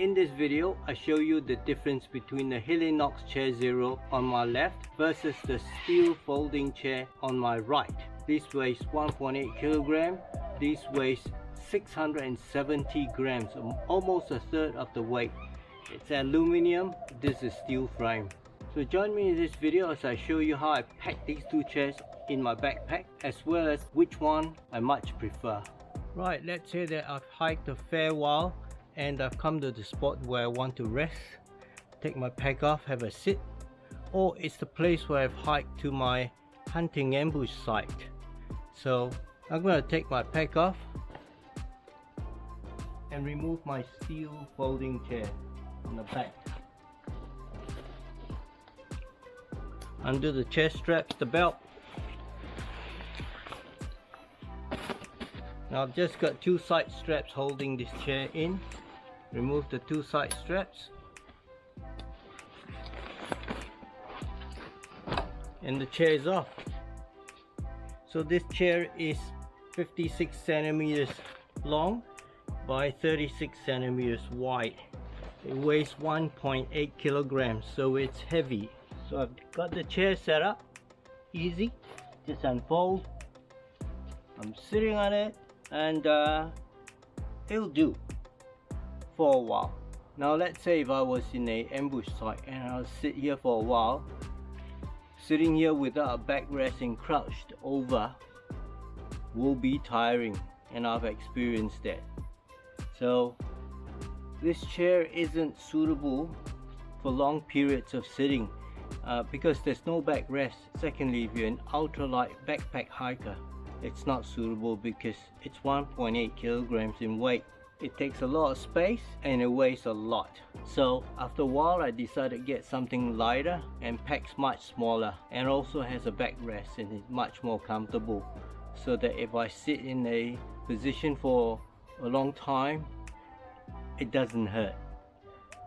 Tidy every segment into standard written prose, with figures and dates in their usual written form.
In this video, I show you the difference between the Helinox Chair Zero on my left versus the steel folding chair on my right. This weighs 1.8 kilograms, this weighs 670 grams, almost a third of the weight. It's aluminium, this is steel frame. So join me in this video as I show you how I pack these two chairs in my backpack, as well as which one I much prefer. Right, let's say that I've hiked a fair while and I've come to the spot where I want to rest, take my pack off, have a sit, or it's the place where I've hiked to my hunting ambush site. So I'm going to take my pack off and remove my steel folding chair on the back. Undo the chair straps, the belt. Now I've just got two side straps holding this chair in. Remove the two side straps. And the chair is off. So this chair is 56 centimeters long by 36 centimeters wide. It weighs 1.8 kilograms, so it's heavy. So I've got the chair set up, easy, just unfold. I'm sitting on it and it'll do for a while. Now let's say if I was in a ambush site and I'll sit here for a while, sitting here without a backrest and crouched over will be tiring, and I've experienced that. So this chair isn't suitable for long periods of sitting because there's no backrest. Secondly, if you're an ultralight backpack hiker, it's not suitable because it's 1.8 kilograms in weight. It takes a lot of space and it weighs a lot. So after a while I decided to get something lighter and packs much smaller, and also has a backrest and is much more comfortable, so that if I sit in a position for a long time, it doesn't hurt.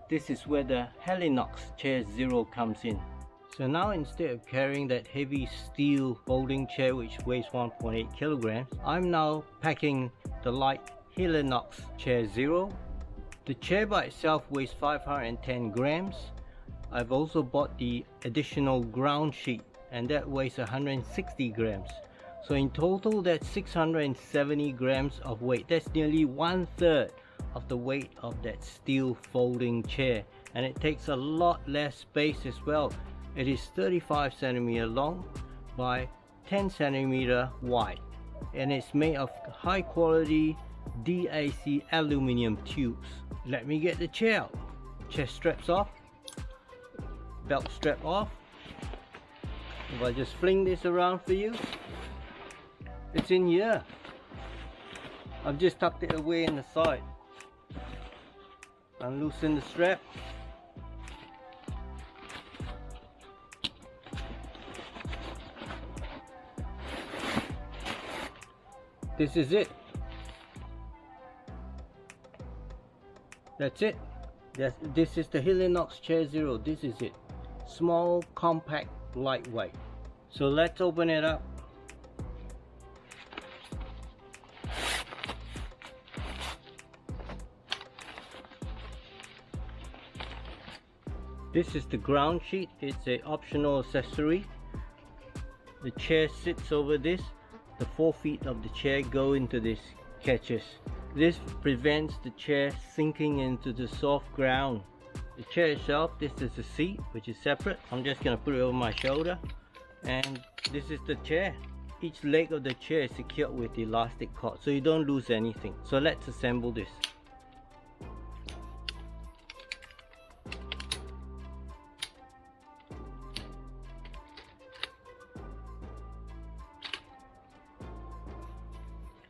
This is where the Helinox Chair Zero comes in. So now instead of carrying that heavy steel folding chair which weighs 1.8 kilograms, I'm now packing the light Helinox Chair Zero. The chair by itself weighs 510 grams. I've also bought the additional ground sheet and that weighs 160 grams. So in total that's 670 grams of weight. That's nearly 1/3 of the weight of that steel folding chair, and it takes a lot less space as well. It is 35 centimeter long by 10 centimeter wide, and it's made of high quality DAC aluminum tubes. Let me get the chair out. Chair straps off, belt strap off. If I just fling this around for you, it's in here. I've just tucked it away in the side. Unloosen the strap. This is it. That's it. This is the Helinox Chair Zero. This is it. Small, compact, lightweight. So let's open it up. This is the ground sheet. It's an optional accessory. The chair sits over this. The 4 feet of the chair go into these catches. This prevents the chair sinking into the soft ground. The chair itself, this is the seat which is separate. I'm just going to put it over my shoulder, and this is the chair. Each leg of the chair is secured with elastic cord so you don't lose anything. So let's assemble this.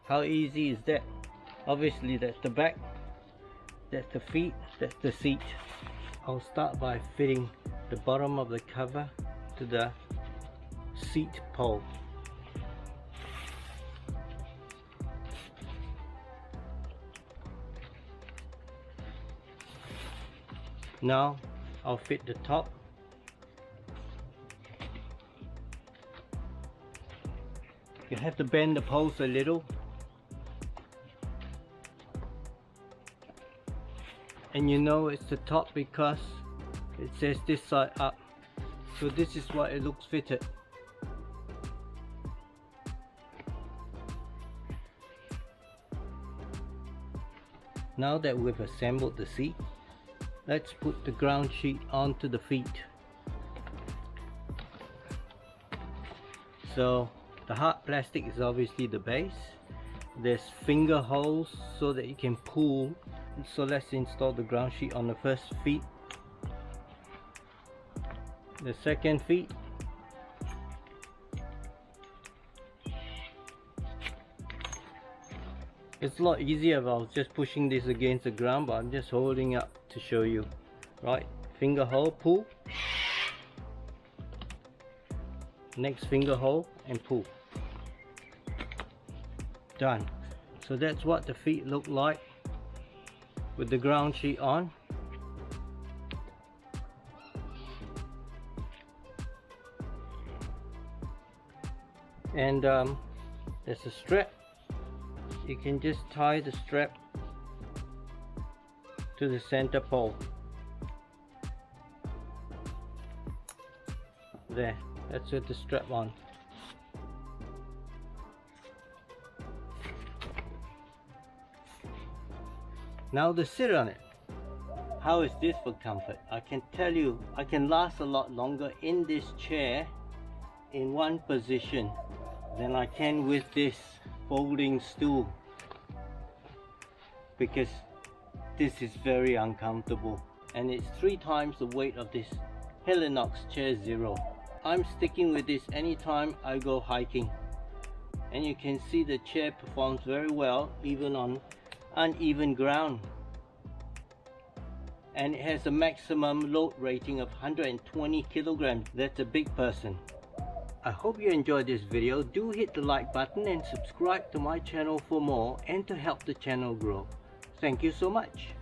How easy is that? Obviously that's the back, that's the feet, that's the seat. I'll start by fitting the bottom of the cover to the seat pole. Now I'll fit the top. You have to bend the post a little and you know it's the top because it says this side up. So this is what it looks fitted. Now that we've assembled the seat, let's put the ground sheet onto the feet. So the hard plastic is obviously the base. There's finger holes so that you can pull. So let's install the ground sheet on the first feet. The second feet. It's a lot easier if I was just pushing this against the ground, but I'm just holding up to show you. Right, finger hole, pull. Next finger hole and pull. Done. So that's what the feet look like with the ground sheet on. And there's a strap. You can just tie the strap to the center pole. There, that's with the strap on. Now the sit on it. How is this for comfort? I can tell you, I can last a lot longer in this chair in one position than I can with this folding stool, because this is very uncomfortable and it's 3 times the weight of this Helinox Chair Zero. I'm sticking with this anytime I go hiking, and you can see the chair performs very well even on uneven ground, and it has a maximum load rating of 120 kilograms. That's a big person. I hope you enjoyed this video. Do hit the like button and subscribe to my channel for more and to help the channel grow. Thank you so much.